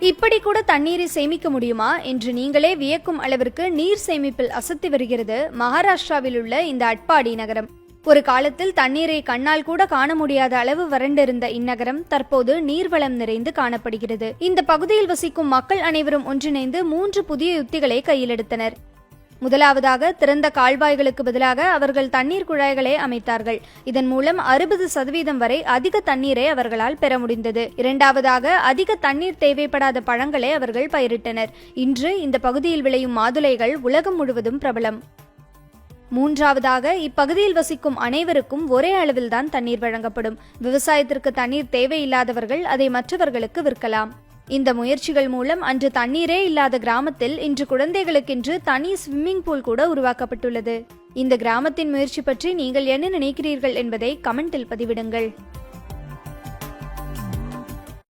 இப்படி கூட தண்ணீரை சேமிக்க முடியுமா என்று நீங்களே வியக்கும் அளவிற்கு நீர் சேமிப்பில் அசத்தி வருகிறது மகாராஷ்டிராவில் உள்ள இந்த அட்பாடி நகரம். ஒரு காலத்தில் தண்ணீரை கண்ணால் கூட காண முடியாத அளவு வறண்டிருந்த இந்நகரம் தற்போது நீர்வளம் நிறைந்து காணப்படுகிறது. இந்த பகுதியில் வசிக்கும் மக்கள் அனைவரும் ஒன்றிணைந்து 3 புதிய யுக்திகளை கையில் எடுத்தனர். முதலாவதாக, திறந்த கால்வாய்களுக்கு பதிலாக அவர்கள் தண்ணீர் குழாய்களை அமைத்தார்கள். இதன் மூலம் 60% வரை அதிக தண்ணீரை அவர்களால் பெற முடிந்தது. இரண்டாவதாக, அதிக தண்ணீர் தேவைப்படாத பழங்களை அவர்கள் பயிரிட்டனர். இன்று இந்த பகுதியில் விளையும் மாதுளைகள் உலகம் முழுவதும் பிரபலம். மூன்றாவதாக, இப்பகுதியில் வசிக்கும் அனைவருக்கும் ஒரே அளவில்தான் தண்ணீர் வழங்கப்படும். விவசாயத்திற்கு தண்ணீர் தேவையில்லாதவர்கள் அதை மற்றவர்களுக்கு விற்கலாம். இந்த முயற்சிகள் மூலம் அன்று தண்ணீரே இல்லாத கிராமத்தில் இன்று குழந்தைகளுக்கென்று தனி ஸ்விம்மிங் பூல் கூட உருவாக்கப்பட்டுள்ளது. இந்த கிராமத்தின் முயற்சி பற்றி நீங்கள் என்ன நினைக்கிறீர்கள் என்பதை கமெண்டில் பதிவிடுங்கள்.